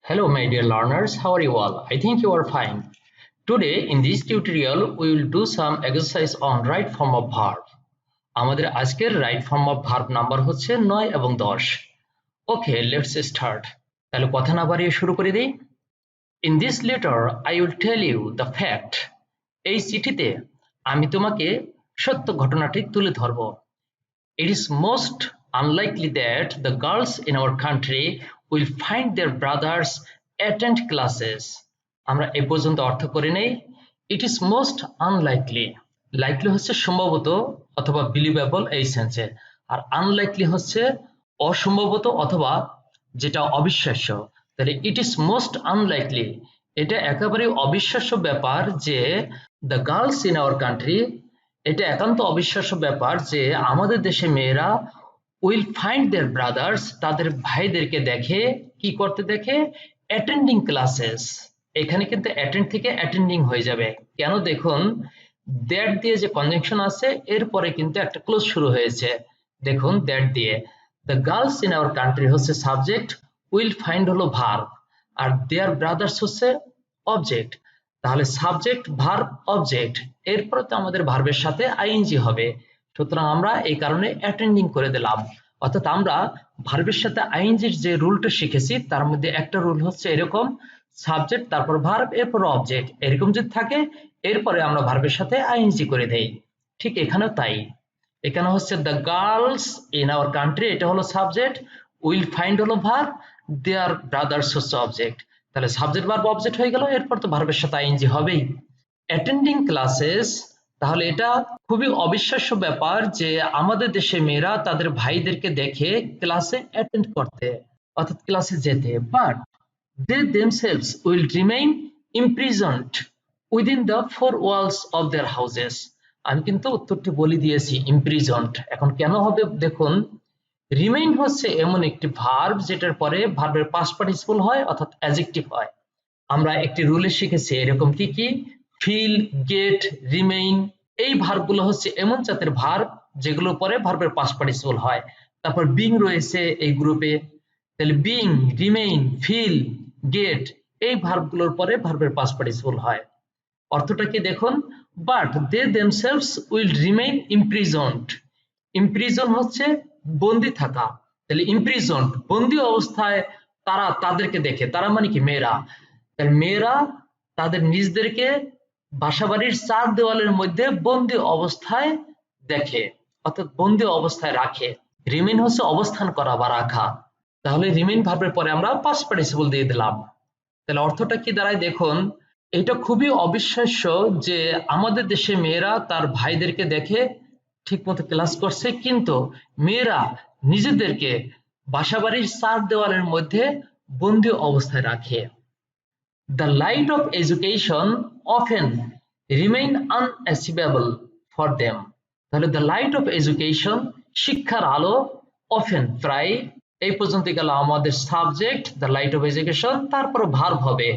Hello my dear learners, how are you all? I think you are fine. Today in this tutorial we will do some exercise on right form of verb. আমাদের আজকের right form of verb number হচ্ছে 9 এবং 10. Okay, let's start. তাহলে কথা না বাড়িয়ে শুরু করে দেই। In this letter I will tell you the fact. এই চিঠিতে আমি তোমাকে সত্য ঘটনাটি তুলে ধরব। It is most unlikely that the girls in our country will find their brothers attend classes. আমরা এই পর্যন্ত অর্থ করে নেই। It is most unlikely. Likely হচ্ছে সম্ভবত অথবা believable এই সেন্সে, আর unlikely হচ্ছে অসম্ভবত অথবা যেটা অবিশ্বাস্য। তাহলে it is most unlikely, এটা একেবারে অবিশ্বাস্য ব্যাপার যে the girls in our country, এটা একান্ত অবিশ্বাস্য ব্যাপার যে আমাদের দেশে মেয়েরা উইল ফাইন্ড দেয়ার ব্রাদার্স, তাদের ভাইদেরকে দেখে কি করতে দেখে, অ্যাটেন্ডিং ক্লাসেস। এখানে কিন্তু অ্যাটেন্ড থেকে অ্যাটেন্ডিং হয়ে যাবে। কেন দেখুন, দ্যাট দিয়ে যে কনজাংশন আছে এরপরে কিন্তু একটা ক্লোজ শুরু হয়েছে। দেখুন দ্যাট দিয়ে, the girls in our country হচ্ছে সাবজেক্ট, উইল ফাইন্ড হলো ভার্ব, আর দেয়ার ব্রাদার্স হচ্ছে অবজেক্ট। তাহলে সাবজেক্ট ভার্ব অবজেক্ট, এরপরে তো আমাদের ভার্বের সাথে আইএনজি হবে। সুতরাং আমরা এই কারণে অ্যাটেন্ডিং করে দিলাম। অর্থাৎ আমরা ভার্বের সাথে আইএনজির যে রুলটা শিখেছি তার মধ্যে একটা রুল হচ্ছে এরকম, সাবজেক্ট তারপর ভার্ব এরপর অবজেক্ট, এরকম যদি থাকে এরপরে আমরা ভার্বের সাথে আইএনজি করে দেই। ঠিক এখানেও তাই। এখানে হচ্ছে the girls in our country, এটা হলো সাবজেক্ট, উইল ফাইন্ড হলো ভার্ব, দেয়ার ব্রাদার্স হচ্ছে অবজেক্ট। তাহলে সাবজেক্ট ভার্ব অবজেক্ট হয়ে গেল, এরপর তো ভার্বের সাথে আইএনজি হবেই। অ্যাটেন্ডিং ক্লাসেস, তাহলে এটা খুবই অবিশ্বাস্য ব্যাপার যে আমাদের দেশে মেয়েরা তাদের ভাইদেরকে দেখে ক্লাসে অ্যাটেন্ড করতে অর্থাৎ ক্লাসে যেতে, but they themselves will remain imprisoned within the four walls of their houses. আমি কিন্তু উত্তরটি বলে দিয়েছি, imprisoned। এখন কেন হবে দেখুন, রিমেইন হচ্ছে এমন একটি ভার্ব যেটার পরে ভার্বের পাস্ট পার্টিসিপল হয় অর্থাৎ অ্যাডজেক্টিভ হয়। আমরা একটি রুলে শিখেছি এরকম কি কি, ফিল, গেট, রিমেইন, এই ভার্বগুলো হচ্ছে এমন জাতের ভার্ব যেগুলোর পরে ভার্বের পাস্ট পার্টিসিপল হয়। তারপর বিং রয়েছে এই গ্রুপে, তাহলে বিং, রিমেইন, ফিল, গেট, এই ভার্বগুলোর পরে ভার্বের পাস্ট পার্টিসিপল হয়। অর্থটা কি দেখুন, but they themselves will remain imprisoned. Imprison হচ্ছে বন্দি থাকা, তাহলে imprisoned বন্দি অবস্থায় তারা তাদেরকে দেখে, তারা মানে কি মেয়েরা, তাহলে মেয়েরা তাদের নিজদেরকে বাসাবাড়ির চার দেওয়ালের মধ্যে বন্দি অবস্থায় দেখে অর্থাৎ বন্দি অবস্থায় রাখে। রিমেইন হচ্ছে অবস্থান করা বা রাখা, তাহলে রিমেইন ভার্বের পরে আমরা পাস্ট পার্টিসিপল দিয়ে দিলাম। তাহলে অর্থটা কি দাঁড়ায় দেখুন, এটা খুবই অবিশ্বাস্য যে আমাদের দেশে মেয়েরা তার ভাইদেরকে দেখে ঠিকমতো ক্লাস করছে, কিন্তু মেয়েরা নিজেদেরকে বাসাবাড়ির চার দেওয়ালের মধ্যে বন্দি অবস্থায় রাখে। The light of education often remain unachievable for them. তাহলে the light of education, শিক্ষার আলো, often প্রায়, এই পর্যন্ত গেল আমাদের subject the light of education, তারপর ভার্ব হবে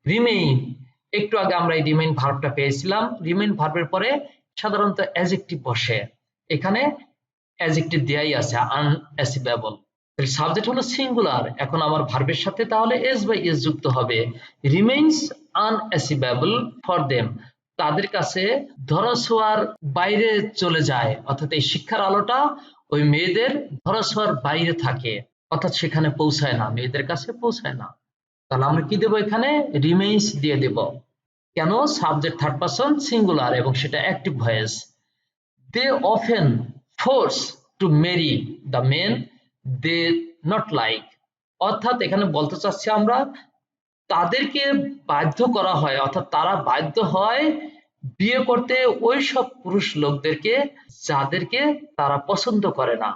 remain। একটু আগে আমরা এই রিমেইন ভার্বটা পেয়েছিলাম, রিমেইন ভার্বের পরে সাধারণত অ্যাডজেক্টিভ বসে, এখানে অ্যাডজেক্টিভ দেয়াই আছে unachievable। সাবজেক্ট হলো সিঙ্গুলার, এখন আমার ভার্বের সাথে তাহলে এস বাই এস যুক্ত হবে, রিমেইনস আনঅ্যাচিভেবল ফর দেম, তাদের কাছে ধরাছোঁয়ার বাইরে চলে যায়, অর্থাৎ এই শিক্ষার আলোটা ওই মেয়েদের ধরাছোঁয়ার বাইরে থাকে, অর্থাৎ সেখানে পৌঁছায় না, মেয়েদের কাছে পৌঁছায় না। তাহলে আমরা কি দেব, এখানে রিমেইনস দিয়ে দেব। কেন, সাবজেক্ট থার্ড পারসন সিঙ্গুলার এবং সেটা active voice. They often force to marry the men they not like, অর্থাৎ এখানে বলতে চাচ্ছি আমরা তাদেরকে বাধ্য করা হয়, অর্থাৎ তারা বাধ্য হয় বিয়ে করতে ওই সব পুরুষ লোকদেরকে যাদেরকে তারা পছন্দ করে না।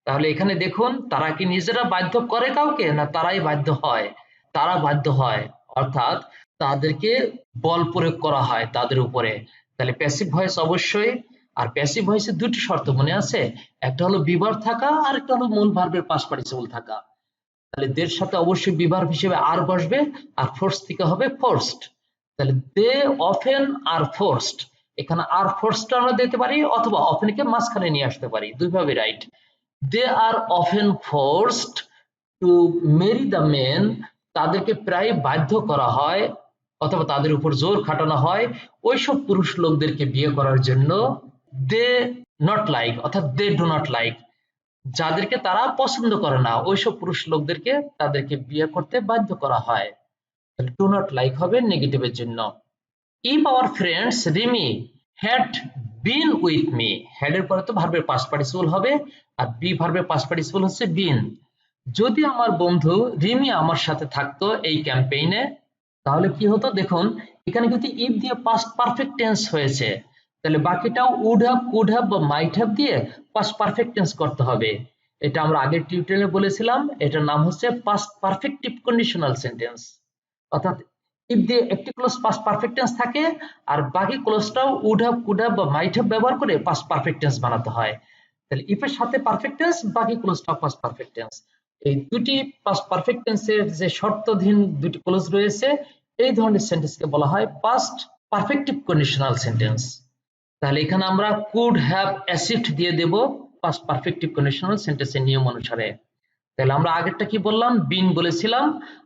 তাহলে এখানে দেখুন, তারা কি নিজেরা বাধ্য করে কাউকে, না তারাই বাধ্য হয়, তারা বাধ্য হয়, অর্থাৎ তাদেরকে বল প্রয়োগ করা হয় তাদের উপরে। তাহলে প্যাসিভ ভয়েস অবশ্যই, আর প্যাসিভ ভয়েসে দুটি শর্ত মনে আছে, একটা হলো বিভার থাকা আর একটা হলো মূল ভার্বের পাস্ট পার্টিসিপল থাকা। তাহলে দের সাথে অবশ্যই বিভার হিসেবে আর বসবে, আর ফোর্স থেকে হবে ফোর্সড। তাহলে দে অফেন আর ফোর্সড, এখানে আর ফোর্সড আমরা দিতে পারি অথবা অফেনকে মাঝখানে নিয়ে আসতে পারি, দুইভাবে right. They are often forced to marry the men, তাদেরকে প্রায় বাধ্য করা হয় অথবা তাদের উপর জোর খাটানো হয় ওইসব পুরুষ লোকদেরকে বিয়ে করার জন্য। দে নট লাইক অর্থাৎ দে ডু নট লাইক, যাদেরকে তারা পছন্দ করে না ওইসব পুরুষ লোকদেরকে তাদেরকে বিয়ে করতে বাধ্য করা হয়। ডু নট লাইক হবে নেগেটিভের জন্য। If our friends Rimi had been with me, had এর পরে তো ভার্বের পাস্ট পার্টিসিপল হবে, আর বি ভার্বের পাস্ট পার্টিসিপল হচ্ছে বিন। যদি আমার বন্ধু রিমি আমার সাথে থাকতো এই ক্যাম্পেইনে, তাহলে কি হতো দেখুন, এখানে কিন্তু ইফ দিয়ে পাস্ট পারফেক্ট টেন্স হয়েছে, তাহলে বাকিটাও উড হ্যাভ, কুড হ্যাভ বা মাইট হ্যাভ দিয়ে পাস্ট পারফেক্ট টেন্স করতে হবে। এটা আমরা আগের টিউটোরিয়ালে বলেছিলাম, এটার নাম হচ্ছে পাস্ট পারফেক্টিভ কন্ডিশনাল সেন্টেন্স। অর্থাৎ ইফ দিয়ে একটি ক্লোজ পাস্ট পারফেক্ট টেন্স থাকে আর বাকি ক্লোজটাও উড হ্যাভ, কুড হ্যাভ বা মাইট হ্যাভ ব্যবহার করে পাস্ট পারফেক্ট টেন্স বানাতে হয়। তাহলে ইফ এর সাথে পারফেক্ট টেন্স, বাকি ক্লোজটাও পাস্ট পারফেক্ট টেন্স। এই দুটি পাস্ট পারফেক্ট টেন্সের যে শর্তধীন দুটি ক্লোজ রয়েছে, এই ধরনের সেন্টেন্সকে বলা হয় পাস্ট পারফেক্টিভ কন্ডিশনাল সেন্টেন্স। তাহলে এখানে আমরা কুড হ্যাভ অ্যাচিভড দিয়ে দেব পাস্ট পারফেক্টিভ কন্ডিশনাল সেন্টেন্সের নিয়ম অনুসারে। তাহলে আমরা আগেরটা কি বললাম, বিন বলেছিলাম,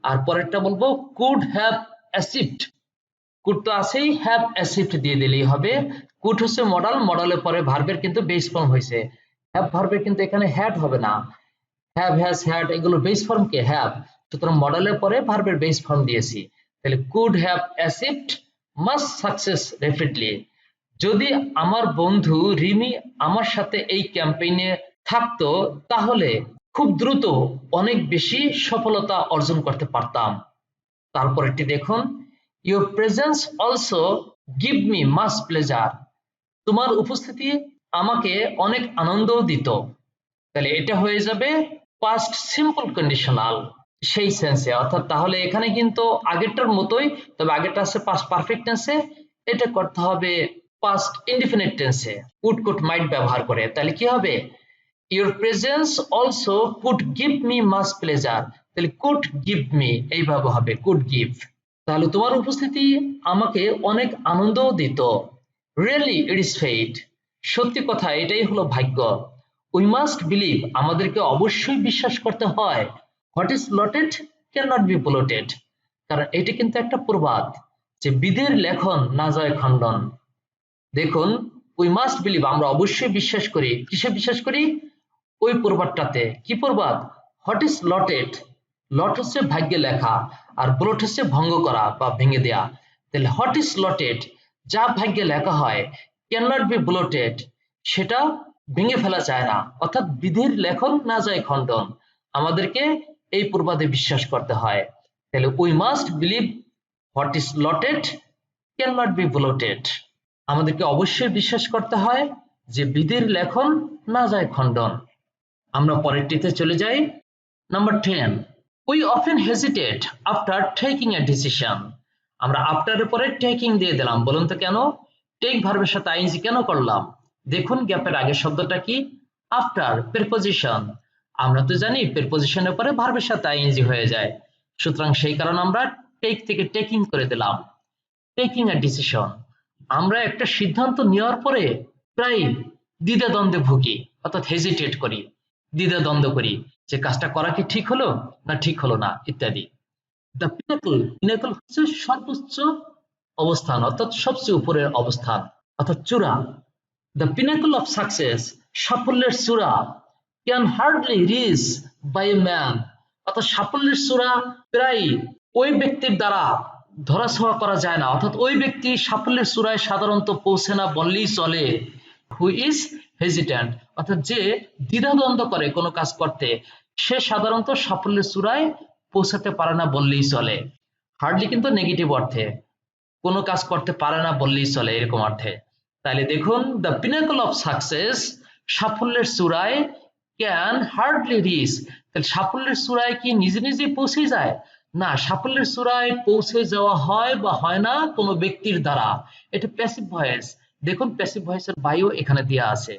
আর পরেরটা বলবো কুড হ্যাভ অ্যাচিভড। কুড তো আছেই, হ্যাভ অ্যাচিভড দিয়ে দিলেই হবে। কুড হচ্ছে মডাল, মডালের পরে ভার্বের কিন্তু বেস ফর্ম হয়েছে। হ্যাভ ভার্বের কিন্তু এখানে হ্যাড হবে না, হ্যাভ, হ্যাজ, হ্যাড এগুলো বেস ফর্ম কে হ্যাভ, সুতরাং মডেলের পরে ভার্বের বেস ফর্ম দিয়েছি। তাহলে could have achieved must success rapidly, যদি আমার বন্ধু রিমি আমার সাথে এই ক্যাম্পেইনে থাকতো তাহলে খুব দ্রুত অনেক বেশি সফলতা অর্জন করতে পারতাম। তারপরেরটি দেখুন, your presence also give me much pleasure, তোমার উপস্থিতি আমাকে অনেক আনন্দও দিত। তাহলে এটা হয়ে যাবে পাস্ট সিম্পল কন্ডিশনাল সেই সেন্সে, অর্থাৎ তাহলে এখানে কিন্তু আগেরটার মতোই, তবে আগেরটা আছে পাস্ট পারফেক্ট টেন্সে, এটা করতে হবে পাস্ট ইনডিফিনিট টেন্সে কুড, কুড, মাইট ব্যবহার করে। তাহলে কি হবে, your presence also could give me much pleasure, তাহলে কুড গিভ মি এইভাবে হবে কুড গিভ। তাহলে তোমার উপস্থিতি আমাকে অনেক আনন্দও দিত। রিয়েলি ইট ইজ ফেট, সত্যি কথা এটাই হলো ভাগ্য। উই মাস্ট বিলিভ, আমাদেরকে অবশ্যই বিশ্বাস করতে হয়। What is lotted can not be blotted, কারণ এটা কিন্তু একটা প্রবাদ যে বিধির লেখন না যায় খণ্ডন। দেখুন, উই মাস্ট বিলিভ আমরা অবশ্যই বিশ্বাস করি, কিসে বিশ্বাস করি, ওই প্রবাদটাতে। কি প্রবাদ, হোয়াট ইজ লটেড, লট হচ্ছে ভাগ্যে লেখা, আর ব্লোট হচ্ছে ভঙ্গ করা বা ভেঙে দেয়া। তাহলে হোয়াট ইজ লটেড, যা ভাগ্যে লেখা হয়, ক্যান নট বি ব্লোটেড, সেটা ভেঙে ফেলা যায় না, অর্থাৎ বিধির লেখন না যায় খণ্ডন। আমাদেরকে এই প্রবাদে বিশ্বাস করতে হয়। তাহলে we must believe what is lotted can not be blotted, আমাদেরকে অবশ্যই বিশ্বাস করতে হয় যে বিধির লেখন না যায় খণ্ডন। আমরা পরেরটিতে চলে যাই, number 10, we often hesitate after taking a decision. আমরা আফটারের পরে টেকিং দিয়ে দিলাম, বলুন তো কেন, টেক ভার্বের সাথে আইএনজি কেন করলাম? দেখুন গ্যাপের আগের শব্দটা কি, আফটার, প্রিপোজিশন। আমরা তো জানি প্রিপোজিশনের পরে ভার্বের সাথে আইএনজি হয়ে যায়, সুতরাং সেই কারণে আমরা টেক থেকে টেকিং করে দিলাম। টেকিং এ ডিসিশন, আমরা একটা সিদ্ধান্ত নেওয়ার পরে প্রায় দ্বিধা দ্বন্দ্বে ভুগি, অর্থাৎ হেজিটেট করি, দ্বিধা দ্বন্দ্ব করি যে কাজটা করা কি ঠিক হলো না ঠিক হলো না ইত্যাদি। দ্য পিনাকল, পিনাকল হচ্ছে সর্বোচ্চ অবস্থান, অর্থাৎ সবচেয়ে উপরের অবস্থান, অর্থাৎ চূড়া। দ্য পিনাকল অফ সাকসেস, সাফল্যের চূড়া, can hardly reach by a man, অর্থাৎ সাফল্যের চূড়া প্রায় ওই ব্যক্তির দ্বারা ধরাছোঁয়া করা যায় না, অর্থাৎ ওই ব্যক্তি সাফল্যের চূড়ায় সাধারণত পৌঁছে না বললেই চলে। হু ইজ হেজিট্যান্ট, অর্থাৎ যে দ্বিধাদ্বন্দ্ব করে কোনো কাজ করতে, সে সাধারণত সাফল্যের চূড়ায় পৌঁছাতে পারে না বললেই চলে। হার্ডলি কিন্তু নেগেটিভ অর্থে, কোনো কাজ করতে পারে না বললেই চলে এরকম অর্থে। তাহলে দেখুন, দ্য পিনাকল অফ সাকসেস, সাফল্যের চূড়ায়, ক্যান হার্ডলি রিচ, তাহলে সাফল্যের চূড়ায় কি নিজে নিজে পৌঁছে যায় না, সাফল্যের চূড়ায় পৌঁছে যাওয়া হয় বা হয় না কোনো ব্যক্তির দ্বারা, এটা প্যাসিভ ভয়েস। দেখুন প্যাসিভ ভয়েসের বায়ু এখানে দেওয়া আছে।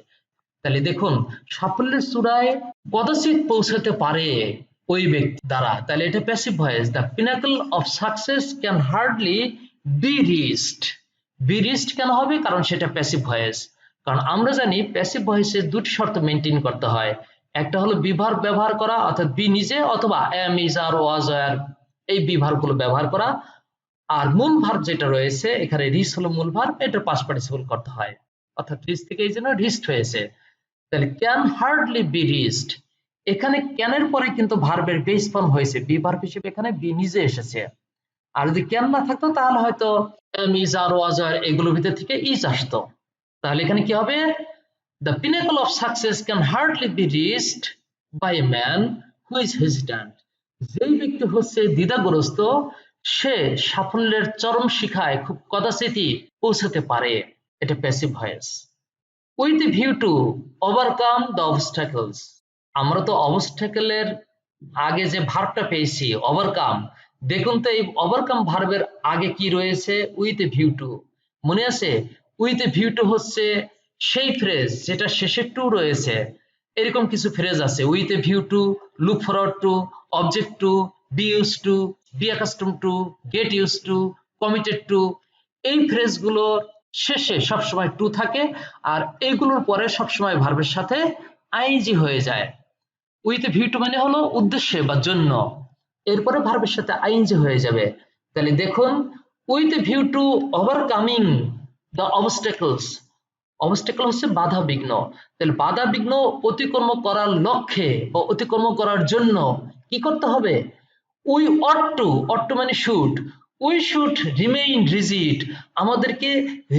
তাহলে দেখুন সাফল্যের চূড়ায় কদাচিৎ পৌঁছাতে পারে ওই ব্যক্তি দ্বারা, তাহলে এটা passive voice. The pinnacle of success can hardly be reached, be reached কেন হবে, কারণ সেটা প্যাসিভ ভয়েস। কারণ আমরা জানি প্যাসিভ ভয়েসের দুটি শর্ত মেনটেন করতে হয়, একটা হলো বি ভার্ব ব্যবহার করা, অর্থাৎ বি নিজে, অথবা am, is, are, was, were এই বি ভার্বগুলো ব্যবহার করা। আর মূল ভার্ব যেটা রয়েছে এখানে রিচ হলো মূল ভার্ব, এটার পাস্ট পার্টিসিপল করতে হয়, অর্থাৎ রিচ থেকে এই জন্য রিচড হয়েছে। তাহলে ক্যান হার্ডলি বি রিচড, এখানে ক্যানের পরে কিন্তু ভার্বের বেস ফর্ম হয়েছে, বি ভার্ব হিসেবে এখানে বি নিজে এসেছে। আর যদি ক্যান না থাকতো তাহলে হয়তো এম ইজ আর ওয়াজ আর এগুলোর ভিতর থেকে ইজ আসতো। তাহলে এখানে কি হবে, the pinnacle of success can hardly be reached by a man who is hesitant, যেই ব্যক্তি হচ্ছে দ্বিধাগ্রস্ত সে সাফল্যের চরম শিখায় খুব কদাচিৎই পৌঁছাতে পারে, এটা passive voice. With a view to overcome the obstacles, আমরা তো অবস্টাকেলের আগে যে ভার্বটা পেয়েছি ওভারকাম, দেখুন তো এই ওভারকাম ভার্বের আগে কি রয়েছে, উইথ এ ভিউ টু, মনে আছে? উইথ এ ভিউ টু হচ্ছে সেই ফ্রেজ যেটা শেষে টু রয়েছে, এরকম কিছু ফ্রেজ আছে, with a view to, look forward to, object to, be use to, be accustom to, get use to, committed to, এই ফ্রেজগুলোর শেষে সবসময় টু থাকে আর এইগুলোর পরে সবসময় ভার্বের সাথে আইএনজি হয়ে যায়। উইথ ভিউ টু মানে হলো উদ্দেশ্যে বা জন্য, এরপরে ভার্বের সাথে আইএনজি হয়ে যাবে। তাহলে দেখুন, with view to overcoming the obstacles, obstacle হচ্ছে বাধা বিঘ্ন, তাহলে বাধা বিঘ্ন অতিক্রম করার লক্ষ্যে বা অতিক্রম করার জন্য কি করতে হবে, উই অট টু মানে should, we should remain rigid, আমাদেরকে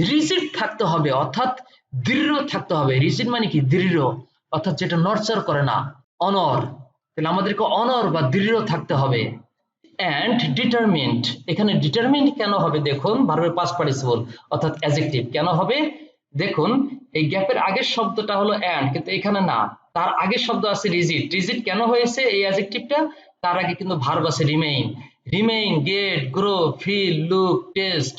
রিজিড থাকতে হবে, অর্থাৎ দৃঢ় থাকতে হবে। রিজিড মানে কি, দৃঢ়, অর্থাৎ যেটা নড়চড় করে না, অনর, তাহলে আমাদেরকে অনর বা দৃঢ় থাকতে হবে। অ্যান্ড ডিটারমিন্ড, এখানে ডিটারমিন্ড কেন হবে, দেখুন ভার্বের পাস্ট পার্টিসিপল অর্থাৎ অ্যাডজেক্টিভ কেন হবে, দেখুন এই গ্যাপের আগের শব্দটা হলো অ্যান্ড, কিন্তু এখানে না, তার আগের শব্দ আছে রিজিড। রিজিড কেন হয়েছে এই অ্যাডজেক্টিভটা, তার আগে কিন্তু ভার্ব আছে remain, remain, get, grow, feel, look, taste,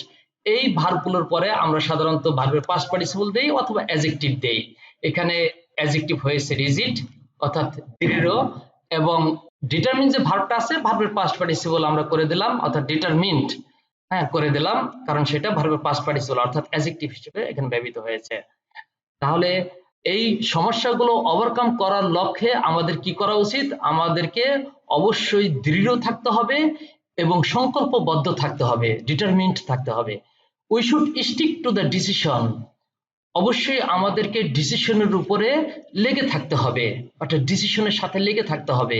এই ভার্বগুলোর পরে আমরা সাধারণত ভার্বের পাস্ট পার্টিসিপল দেই অথবা অ্যাডজেক্টিভ দেই। এখানে অ্যাডজেক্টিভ হয়েছে রিজিড অর্থাৎ দৃঢ়, এবং ডিটারমিন যে ভার্বটা আছে ভার্বের পাস্ট পার্টিসিপল আমরা করে দিলাম অর্থাৎ ডিটারমিন্ড, হ্যাঁ করে দিলাম, কারণ সেটা ভার্বের পাস্ট পার্টিসিপল অর্থাৎ অ্যাডজেক্টিভ হিসেবে এখানে ব্যবহৃত হয়েছে। তাহলে এই সমস্যাগুলো ওভারকাম করার লক্ষ্যে আমাদের কি করা উচিত, আমাদেরকে অবশ্যই দৃঢ় থাকতে হবে এবং সংকল্পবদ্ধ থাকতে হবে, ডিটারমিন্ড থাকতে হবে। We should stick to the decision, অবশ্যই আমাদেরকে ডিসিশনের উপরে লেগে থাকতে হবে, অর্থাৎ ডিসিশনের সাথে লেগে থাকতে হবে।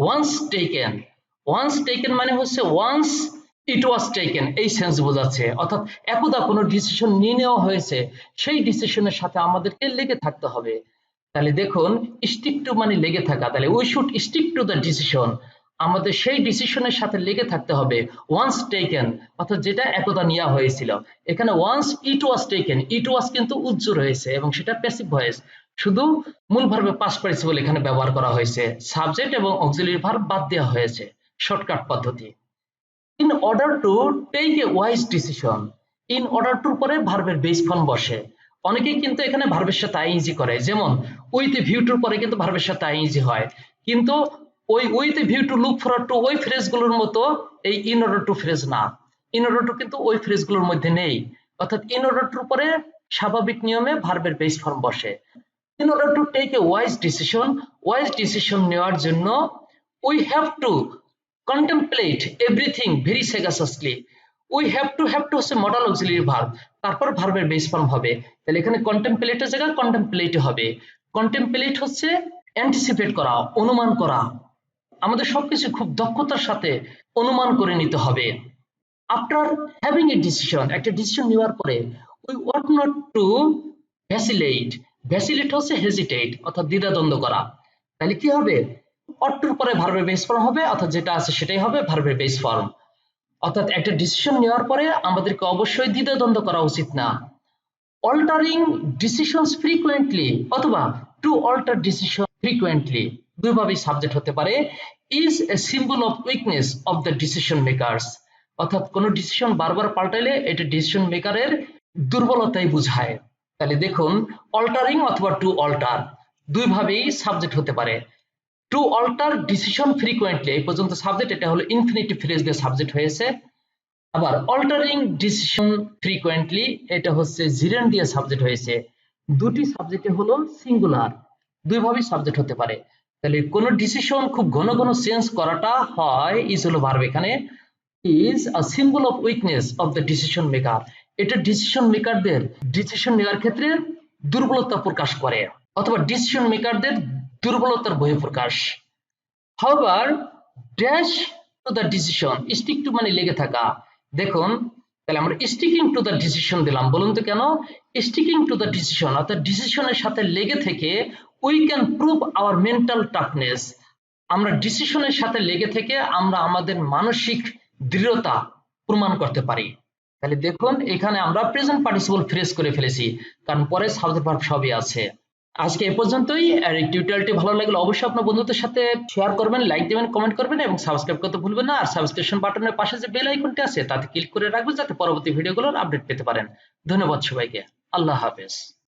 ওয়ান্স টেকেন মানে হচ্ছে ওয়ান্স ইট ওয়াজ টেকেন, এই সেন্স বোঝাচ্ছে, অর্থাৎ একদা কোনো ডিসিশন নিয়ে নেওয়া হয়েছে সেই ডিসিশনের সাথে আমাদেরকে লেগে থাকতে হবে। তাহলে দেখুন, স্টিক টু মানে লেগে থাকা, তাহলে we should stick to the decision, আমাদের সেই ডিসিশনের সাথে লেগে থাকতে হবে। ওয়ান্স টেকেন অর্থাৎ যেটা একদা নেওয়া হয়েছিল, এখানে ওয়ান্স ইট ওয়াজ টেকেন, ইট ওয়াজ কিন্তু উজ্জ্ব রয়েছে এবং সেটা প্যাসিভ ভয়েস, শুধু মূল ভার্বের পাস্ট পার্টিসিপল এখানে ব্যবহার করা হয়েছে, সাবজেক্ট এবং অক্সিলারি ভার্ব বাদ দেওয়া হয়েছে, শর্টকাট পদ্ধতি। In order to take a wise decision, in order টুর পরে ভার্বের বেস ফর্ম বসে, অনেকেই কিন্তু এখানে ভার্বের সাথে আইএনজি করে, যেমন উইথ এ ভিউ টুর পরে কিন্তু ভার্বের সাথে আইএনজি হয়, কিন্তু ওই with a view to, look forward two, ওই ফ্রেজগুলোর মতো এই ইন অর্ডার টু ফ্রেজ না, ইন অর্ডার টু কিন্তু ওই ফ্রেজগুলোর মধ্যে নেই, অর্থাৎ ইন অর্ডার টুর পরে স্বাভাবিক নিয়মে ভার্বের বেস ফর্ম বসে। In order to take a wise decision, wise decision নেওয়ার জন্য we have to contemplate everything very sagaciously, we have to হচ্ছে মডাল অক্সিলারি ভার্ব, তারপর ভার্বের বেস ফর্ম হবে, তাহলে এখানে কন্টেমপ্লেটের জায়গায় কন্টেমপ্লেট হবে। কন্টেমপ্লেট হচ্ছে অ্যান্টিসিপেট করা, অনুমান করা, আমাদের সবকিছু খুব দক্ষতার সাথে অনুমান করে নিতে হবে। আফটার হ্যাভিং এ ডিসিশন, একটা ডিসিশন নেওয়ার পরে উই ওয়ান্ট নট টু ভ্যাসিলেট, ভ্যাসিলেট হচ্ছে হেজিটেট অর্থাৎ দ্বিধাদ্বন্দ্ব করা, তাহলে কি হবে, অট্টুর পরে ভার্বের বেস ফর্ম হবে, অর্থাৎ যেটা আছে সেটাই হবে ভার্বের বেস ফর্ম, অর্থাৎ একটা ডিসিশন নেওয়ার পরে আমাদেরকে অবশ্যই দ্বিধাদ্বন্দ্ব করা উচিত না। অল্টারিং ডিসিশনস ফ্রিকুয়েন্টলি অথবা টু অল্টার ডিসিশন ফ্রিকুয়েন্টলি, দুইভাবেই সাবজেক্ট হতে পারে, is a symbol of weakness of the decision makers, অর্থাৎ কোনো ডিসিশন বারবার পাল্টাইলে এটা ডিসিশন মেকারের দুর্বলতাই বোঝায়। তাহলে দেখুন, অল্টারিং অথবা টু অল্টার দুইভাবেই সাবজেক্ট হতে পারে। টু অল্টার ডিসিশন ফ্রিকুয়েন্টলি, এই পর্যন্ত সাবজেক্ট, এটা হলো ইনফিনিটিভ ফ্রেজ দিয়ে সাবজেক্ট হয়েছে। আবার অল্টারিং ডিসিশন ফ্রিকুয়েন্টলি, এটা হচ্ছে জিরেন্ড দিয়ে সাবজেক্ট হয়েছে, দুটি সাবজেক্টে হলো সিঙ্গুলার, দুইভাবেই সাবজেক্ট হতে পারে। তাহলে কোনো ডিসিশন খুব ঘন ঘন চেঞ্জ করাটা হয় ইজ হলো ভার্ব, এখানে is a symbol of weakness of the decision maker. এটা ডিসিশন মেকারদের ডিসিশন নেওয়ার ক্ষেত্রে দুর্বলতা প্রকাশ করে অথবা ডিসিশন মেকারদের দুর্বলতার বহিঃপ্রকাশ। However dash to the decision, stick to মানে লেগে থাকা। দেখুন তাহলে আমরা স্টিকিং টু দ্য ডিসিশন দিলাম, বলুন তো কেন? স্টিকিং টু দ্য ডিসিশন অর্থাৎ ডিসিশনের সাথে লেগে থেকে we can prove hour mental toughness, আমরা ডিসিশনের সাথে লেগে থেকে আমরা আমাদের মানসিক দৃঢ়তা প্রমাণ করতে পারি। তাহলে দেখুন এখানে আমরা প্রেজেন্ট পার্টিসিপল ফ্রেজ করে ফেলেছি, কারণ পরে সাবজেক্ট ভার্ব সবই আছে। আজকে এ পর্যন্তই। আর এই টিউটোরিয়ালটি ভালো লাগলে অবশ্যই আপনার বন্ধুদের সাথে শেয়ার করবেন, লাইক দিবেন, কমেন্ট করবেন এবং সাবস্ক্রাইব করতে ভুলবেন না। আর সাবস্ক্রিপশন বাটনের পাশে যে বেল আইকনটি আছে তাতে ক্লিক করে রাখবেন যাতে পরবর্তী ভিডিওগুলোর আপডেট পেতে পারেন। ধন্যবাদ সবাইকে। আল্লাহ হাফেজ।